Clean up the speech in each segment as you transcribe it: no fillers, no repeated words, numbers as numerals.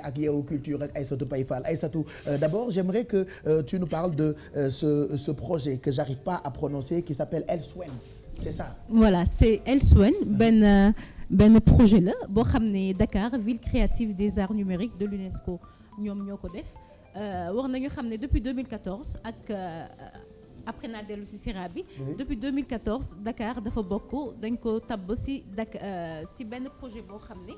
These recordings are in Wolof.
ak Yeewu Culture ak Aïssatou Paye Fall. Aïssatou, d'abord j'aimerais que tu nous parles de ce projet que j'arrive pas à prononcer qui s'appelle Elswen. C'est ça. Voilà, c'est Elswen, benn projet la boo xam ne Dakar ville créative des arts numériques de l'UNESCO ñoom ñoo ko def war nañu xam ne depuis 2014 ak après naa dellu ci Sira bi depuis 2014 Dakar dafa bokk dañ ko tabb ci ci benn projet boo xam ne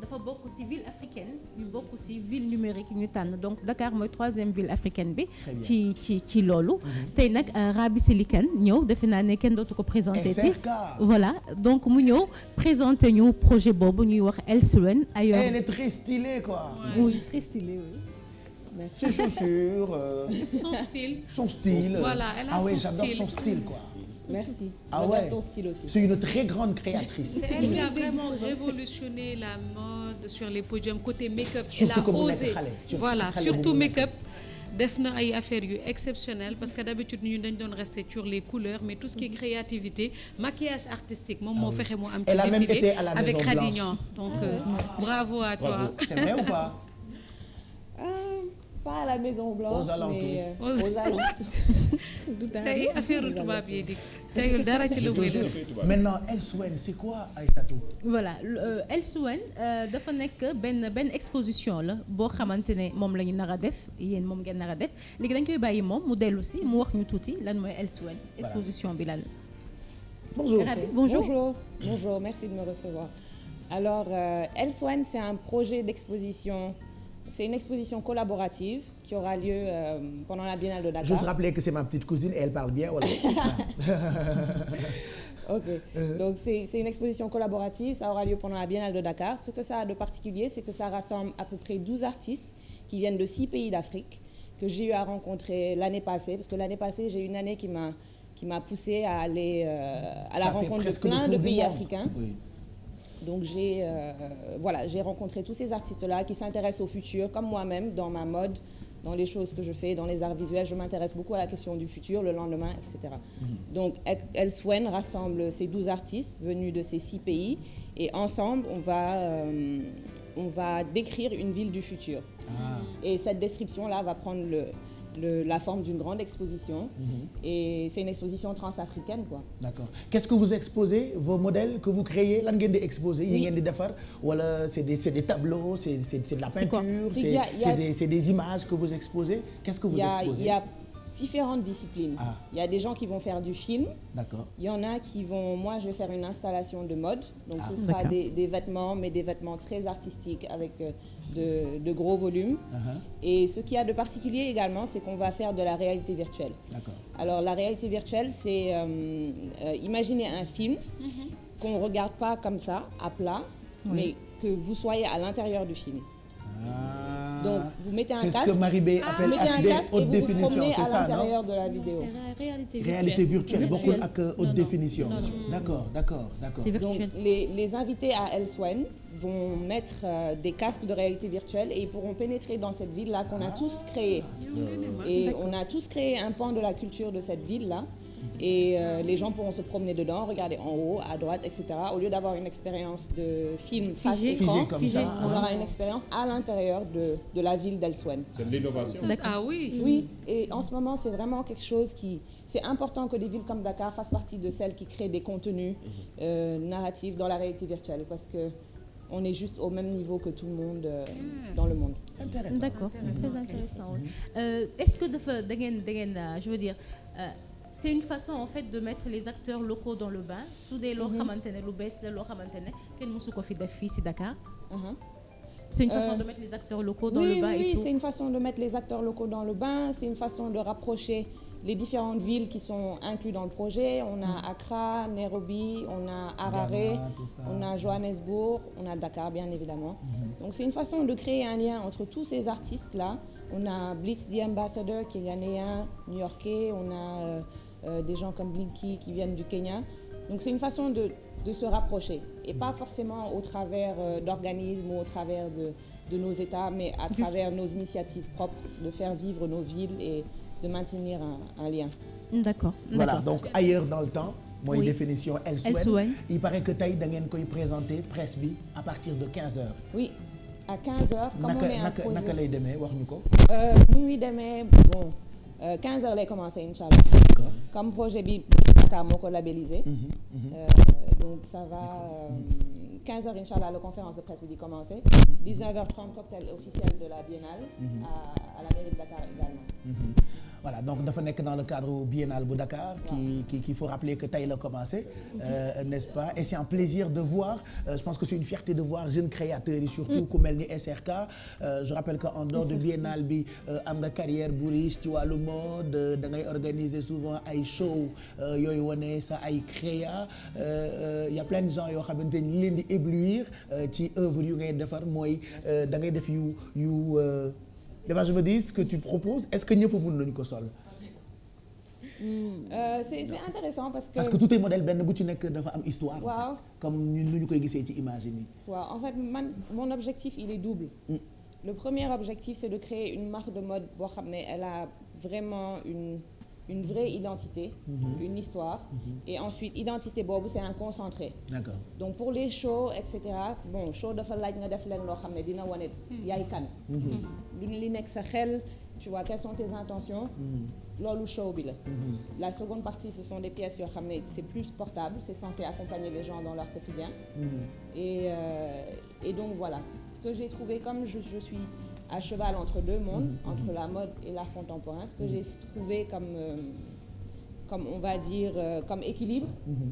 dafa bokk ci ville africaine yu bokk ci ville numérique ñu tànn donc Dakar mooy 3e ville africaine bi ci loolu tey nag Rabi Silikan ñëw defe naa ne kenn dootu ko présenté ci voilà donc mu ñëw présenté ñu projet boobu ñuy wax Elswen ailleurs. Elle est très stylée quoi. Oui, très stylée, oui. Ses chaussures. Son style. Voilà, elle a son style. J'adore son style quoi. Merci. Ah ouais. Ton style aussi. C'est une très grande créatrice. C'est elle qui a vraiment révolutionné la mode sur les podiums côté make-up. Elle Surtout a osé. Voilà, surtout make-up. Def na ay affaires yu exceptionnelles parce que d'habitude ñu dañ doon rester sur les couleurs mais tout ce qui est créativité maquillage artistique moom moo fexe moo am ci Elle a même défilé été à la avec Maison Khadignan donc bravo à toi. C'est vrai ou pas? Pas à la Maison Blanche aux alentours. mais aux alentours. tey affaire tubaab yi di teyul dara ci lu muy def. Maintenant Elswen c'est quoi Aïssatou? Voilà Elswen dafa nekk benn exposition la boo xamante ne moom la ñu nar a def yéen moom ngeen nar a def léegi dañ koy bàyyi moom mu dellu si mu wax ñu tuuti lan mooy Elswen exposition bi lan la. Bonjour. Bonjour, merci de me recevoir. Alors Elswen c'est un projet d'exposition. C'est une exposition collaborative qui aura lieu pendant la Biennale de Dakar. Juste rappeler que c'est ma petite cousine et elle parle bien. Voilà. Ok. Donc c'est une exposition collaborative, ça aura lieu pendant la Biennale de Dakar. Ce que ça a de particulier, c'est que ça rassemble à peu près 12 artistes qui viennent de 6 pays d'Afrique que j'ai eu à rencontrer l'année passée. Parce que l'année passée, j'ai eu une année qui m'a poussée à aller à la rencontre de plein de pays africains. Oui. Donc j'ai rencontré tous ces artistes-là qui s'intéressent au futur, comme moi-même, dans ma mode, dans les choses que je fais, dans les arts visuels. Je m'intéresse beaucoup à la question du futur, le lendemain, etc. Donc Elswen rassemble ces 12 artistes venus de ces 6 pays et ensemble, on va décrire une ville du futur. Et cette description-là va prendre la forme d'une grande exposition et c'est une exposition transafricaine quoi. D'accord. Qu'est-ce que vous exposez, vos modèles que vous créez lan ngeen di exposer yi ngeen di defar wala c'est des tableaux, c'est de la peinture, c'est des images que vous exposez. Qu'est-ce que vous exposez? Il y a différentes disciplines. Il y a des gens qui vont faire du film. D'accord. Il y en a qui vont moi je vais faire une installation de mode. Donc ce sera des vêtements mais des vêtements très artistiques avec de gros volumes. Et ce qu'il y a de particulier également, c'est qu'on va faire de la réalité virtuelle. D'accord. Alors la réalité virtuelle, c'est imaginer un film qu'on ne regarde pas comme ça, à plat, mais que vous soyez à l'intérieur du film. Donc vous mettez un casque, c'est ce que Marie-Bé appelle HD haute définition, c'est ça, à l'intérieur de la vidéo. C'est réalité virtuelle, beaucoup ak haute définition. D'accord. Donc les invités à Elswen vont mettre des casques de réalité virtuelle et ils pourront pénétrer dans cette ville-là qu'on a tous créée. Et on a tous créé un pan de la culture de cette ville-là. Et les gens pourront se promener dedans, regarder en haut, à droite, etc. Au lieu d'avoir une expérience de film face écran, on aura une expérience à l'intérieur de la ville d'Elswen. C'est de l'innovation. Ah oui. Oui, et en ce moment, c'est vraiment quelque chose c'est important que des villes comme Dakar fassent partie de celles qui créent des contenus narratifs dans la réalité virtuelle parce que on est juste au même niveau que tout le monde dans le monde. Intéressant. D'accord, c'est intéressant. Est-ce que da ngeen je veux dire c'est une façon en fait de mettre les acteurs locaux dans le bain su dee loo xamante ne lu bees la loo xamante ne kenn mësu ko fi def fii ci Dakar. C'est une façon de mettre les acteurs locaux dans le bain et tout. Oui, c'est une façon de mettre les acteurs locaux dans le bain, c'est une façon de rapprocher les différentes villes qui sont incluses dans le projet. On a Accra, Nairobi, on a Harare, on a Johannesburg, on a Dakar bien évidemment. Donc c'est une façon de créer un lien entre tous ces artistes-là. On a Blitz the Ambassador qui est ghanéen, new-yorkais, on a des gens comme Blinky qui viennent du Kenya. Donc c'est une façon de se rapprocher et pas forcément au travers d'organismes ou au travers de nos États, mais à travers nos initiatives propres, de faire vivre nos villes et de maintenir un lien. D'accord. Voilà, donc ailleurs dans le temps, mooy définition Elswen. Il paraît que tey da ngeen koy présenter presse bi à partir de 15h. Oui. à 15h. Comme on est un projet naka lay demee wax ñu ko. nu muy demee bon 15h lay commencé incha allah. D'accord. Comme projet bi Dakar moo ko labellisé. Donc ça va 15h incha allah la conférence de presse bi di commencé. 19h30 cocktail officiel de la Biennale. À la mairie de Dakar également. Voilà, donc dafa nekk dans le cadre biennal bu Dakar qu'il faut rappeler que tey la commencé n'est-ce pas, et c'est un plaisir de voir je pense que c'est une fierté de voir jeunes créateurs yi surtout ku mel ni SRK je rappelle que en dehors de biennale bi am nga carrière bu riche ci wàllu mode da ngay organiser souvent ay show yooyu wane sa ay créa y a plein de gens yoo xamante ni li leen di éblouir ci œuvre yu ngay defar mooy da ngay def yu je me dis ce que tu proposes est-ce que ñëpp mën nañu ko sol. C'est intéressant parce que tout est modèle benn bu ci nekk dafa am histoire. waaw comme ñun nu ñu koy gisee ci image yi nii. waaw en fait mon objectif il est double. Le premier objectif c'est de créer une marque de mode boo xam ne elle a vraiment une vraie identité, une histoire, et ensuite identité boobu c'est un concentré. D'accord. Donc pour les shows et cetera bon show dafa laaj nga def leen loo xam ne dina wane yaay kan. li nekk sa xel tu vois quelles sont tes intentions. loolu show bi la. La seconde partie ce sont des pièces yoo xam ne c'est plus portable, c'est censé accompagner les gens dans leur quotidien. Et donc voilà ce que j'ai trouvé comme je suis à cheval entre deux mondes, entre la mode et l'art contemporain, ce que j'ai trouvé comme on va dire comme équilibre,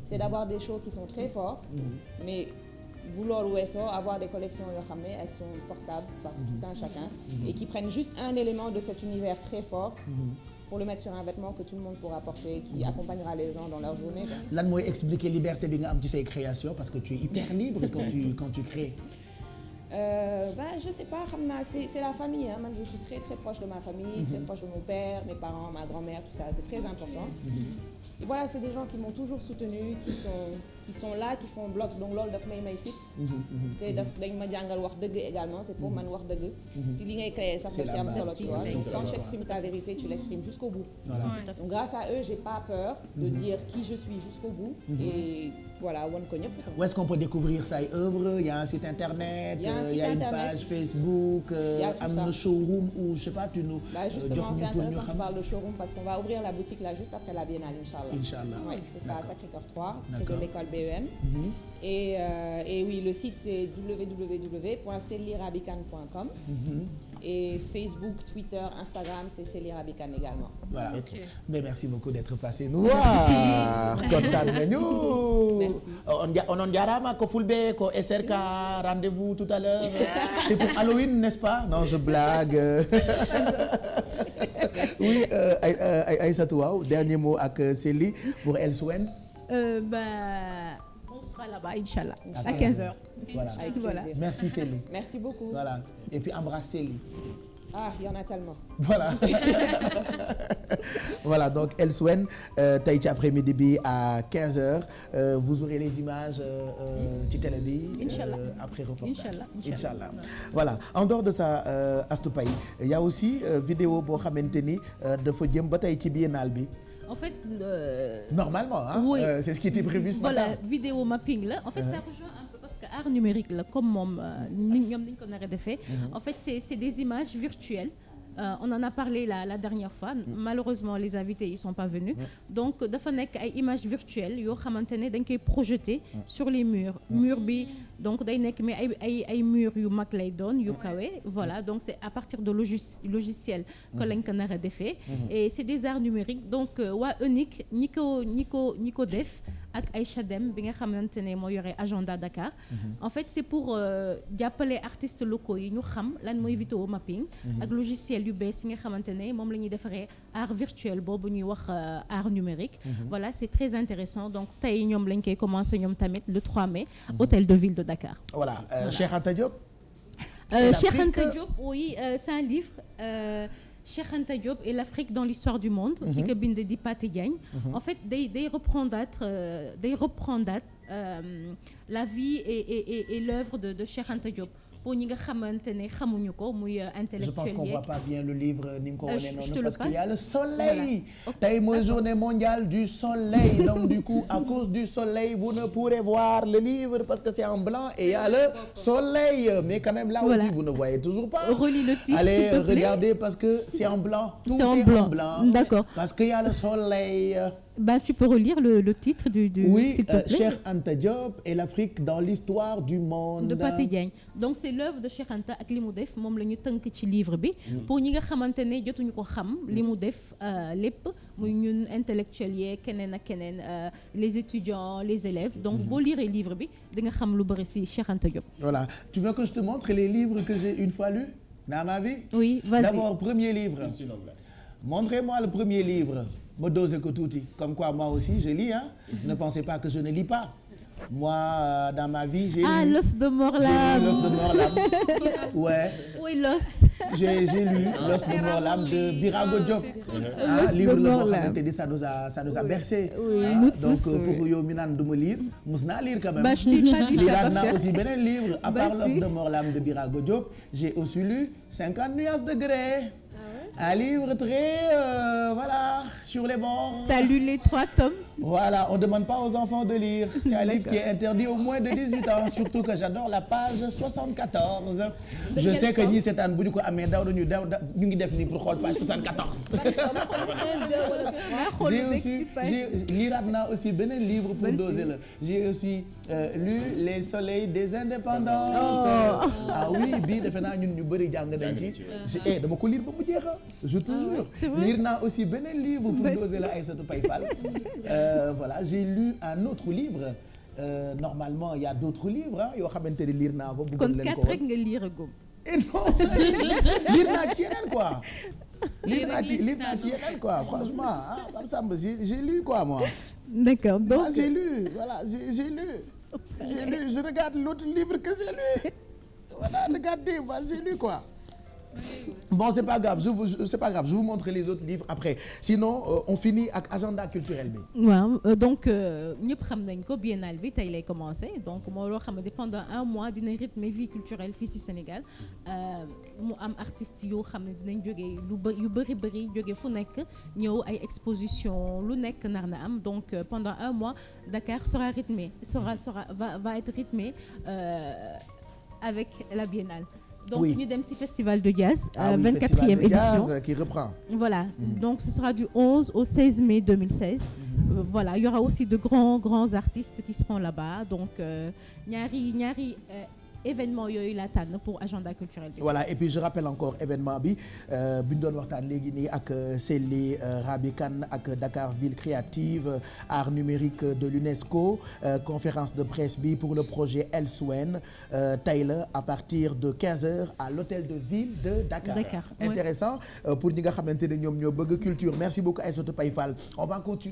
c'est d'avoir des shows qui sont très forts, mais bu loolu weesoo avoir des collections yoo xam ne elles sont portables par tout un chacun et qui prennent juste un élément de cet univers très fort pour le mettre sur un vêtement que tout le monde pourra porter, qui accompagnera les gens dans leur journée. Lan mooy expliquer liberté bi nga am ci say créations parce que tu es hyper libre quand tu crées. Je sais pas xam naa c'est la famille hein. Man je suis très très proche de ma famille, très proche de mon père, mes parents, ma grand-mère, tout ça, c'est très important. Et voilà, c'est des gens qui m'ont toujours soutenu, qui sont là, qui font bloc, donc loolu daf may fit. te dañ ma jàngal wax dëgg également, te pour man wax dëgg ci li ngay créer sax daf ci am solo, tu vois. Donc quand tu exprimes ta vérité, tu l'exprimes jusqu'au bout. Voilà. Donc grâce à eux, j'ai pas peur de dire qui je suis jusqu'au bout et voilà, won ko ñëpp. Où est-ce qu'on peut découvrir say œuvres? Il y a un site internet, il y a une page Facebook, am na showroom ou je sais pas, tu nous justement c'est intéressant que tu parles de showroom parce qu'on va ouvrir la boutique là juste après la Biennale, Inch'Allah. Oui, ce sera à Sacré-Cœur 3, près de l'école BEM. Et oui, le site c'est www.sellirabican.com. Et Facebook, Twitter, Instagram, c'est Célie Rabican également. Voilà. Okay. Mais merci beaucoup d'être passé nous voir. Kontaan nañu. Merci. On jarama ko fulbe ko SRK rendez-vous tout à l'heure. C'est pour Halloween, n'est-ce pas? Non, je blague. Oui, Aïssatou waaw, dernier mot ak Célie pour Elswen. On sera là-bas, Inch'Allah, à 15h. Voilà. Voilà. Merci Célie. Merci beaucoup. Voilà. Et puis embrasse Célie. Ah, il y en a tellement. Voilà. Voilà, donc Elswen, tey ci après-midi bi à 15h, vous aurez les images ci télé bi. Après reportage. Inch'Allah. Voilà. En dehors de ça, Astou Paye, il y a aussi vidéo boo xamante ni dafa jëm ba tey ci biennale bi. En fait, normalement, hein, oui. C'est ce qui était prévu ce matin. Voilà, vidéo mapping là. En fait, ça rejoint un peu parce que art numérique là, comme moom ñoom dañ ko nar a defee. En fait, c'est des images virtuelles. On en a parlé la dernière fois. Malheureusement, les invités ils sont pas venus. Donc dafa nekk ay images virtuelles yoo xamante ne dañ koy projeter sur les murs. Mur bi donc day nekk mais ay murs yu mag lay doon yu kawe. Voilà, donc c'est à partir de logiciel que lañ ko nar a defee. Et c'est des arts numériques. Donc waa Unique ñi ko def ak Aïcha Dem bi nga xamante ne moo yore agenda Dakar. En fait, c'est pour jàppale artistes locaux yi ñu xam lan mooy vidéo mapping ak logiciel yu bees yi nga xamante ne moom la ñuy defaree art virtuel boobu ñuy wax art numérique. Voilà, c'est très intéressant. Donc tey ñoom lañ koy commencer ñoom tamit le 3 mai hôtel de ville de Dakar. Voilà, Cheikh Anta Diop. Cheikh Anta Diop, oui, c'est un livre. Cheikh Anta Diop et l'Afrique dans l'histoire du monde. ki ko bind di Pathé Diagne. En fait day reprendre la vie et l'œuvre de Cheikh Anta Diop pour ñi nga xamante ne xamuñu ko muy intellectuel. Je pense qu'on voit pas bien le livre ni nga ko wane noonu parce qu'il y a le soleil. Voilà. Tey mooy journée mondiale du soleil donc du coup à cause du soleil vous ne pourrez voir le livre parce que c'est en blanc et il y a le soleil mais quand même là voilà. aussi vous ne voyez toujours pas. Relis le titre, allez s'il te plaît. regardez parce que c'est en blanc. Tout c'est en est blanc. en blanc. D'accord. Parce qu'il y a le soleil. Bah tu peux relire le titre du oui, s'il te plaît. Cheikh Anta Diop et l'Afrique dans l'histoire du monde. De Pathé Diagne donc c'est l'œuvre de Cheikh Anta ak li mu def moom la ñu tënk ci livre bi. pour ñi nga xamante ne jotuñu ko xam li mu def lépp muy ñun intellectuels yeeg keneen ak keneen les étudiants les élèves donc boo liree livre bi di nga xam lu bëri ci Cheikh Anta Diop. Voilà, tu veux que je te montre les livres que j'ai une fois lus dans ma vie? Oui, vas-y. D'abord premier livre. Montrez-moi le premier livre. Ma dose ko tuuti comme quoi moi aussi je lis hein. Ne pensez pas que je ne lis pas. Moi dans ma vie j'ai lu L'os de Morlam. J'ai lu l'os de Morlam. Ouais. Oui, l'os. J'ai lu l'os de Morlam de Birago Diop. L'os livre de la boo Morlam. xamante ni ça nous a bercé. Oui, nous donc tous, pour yow mi naan du ma lire mus naa lire quand même. Bah, je t'ai pas dit ça, liraat naa Pape aussi beneen livre à part Bah, l'os si. de Morlam de Birago Diop j'ai aussi lu 50 nuances de gré. Un livre très voilà sur les bords. T'as lu les 3 tomes? Voilà, on demande pas aux enfants de lire. C'est un livre qui est interdit aux moins de 18 ans. Surtout que j'adore la page 74. Je sais que ñi seetaan bu ñu ko amee daw ñu ngi def nii pour xool page 74. Liraat naa aussi beneen livre pour doser la. J'ai aussi lu Les Soleils des Indépendances. Ah oui bii defe naa ñun ñu bëri jàng nañ ci. dama ko lire ba mu jeex je te jure. Lire naa aussi beneen livre pour doser la Aïssatou Paye Fall. Voilà, j'ai lu un autre livre. Normalement, il y a d'autres livres yoo xamante ne lire naa ko. kon 4 rek nga lire gum. Et non, lire naa ci yeneen quoi. Lire naa ci yeneen quoi. Franchement, Pape Samba, j'ai lu quoi moi. D'accord. Donc moi j'ai lu, voilà, j'ai lu. Je regarde l'autre livre que j'ai lu. Voilà, regardez, moi j'ai lu quoi. Bon, c'est pas grave, je vous montre les autres livres après. Sinon, on finit ak agenda culturel bi. waaw donc ñëpp xam nañ ko biennale bi tey lay commencé donc moo loo xam ne pendant un mois dina rythmer vie culturelle fii ci Sénégal mu am artistes yoo xam ne dinañ jógee yu bëri jógee fu nekk ñëw ay exposition lu nekk nar na am donc pendant un mois Dakar sera rythmé va être rythmé avec la biennale. Donc ñu dem ci festival de jazz 24e édition jazz qui reprend. Voilà, donc ce sera du 11 au 16 mai 2016. Voilà, il y aura aussi de grands artistes qui seront là-bas. Donc ñaari événement yooyu la tànn pour agenda culturel bi. Voilà, et puis je rappelle encore événement bi bi ñu doon waxtaan léegi nii ak Sely Rabi Kane ak Dakar Ville Créative art numérique de l'UNESCO conférence de presse bi pour le projet Elsewhen tey la à partir de 15h à l'hôtel de ville de Dakar. Intéressant pour ñi nga xamante ne ñoom ñoo bëgg culture. Merci beaucoup Aïssatou Paye Fall. On va continuer.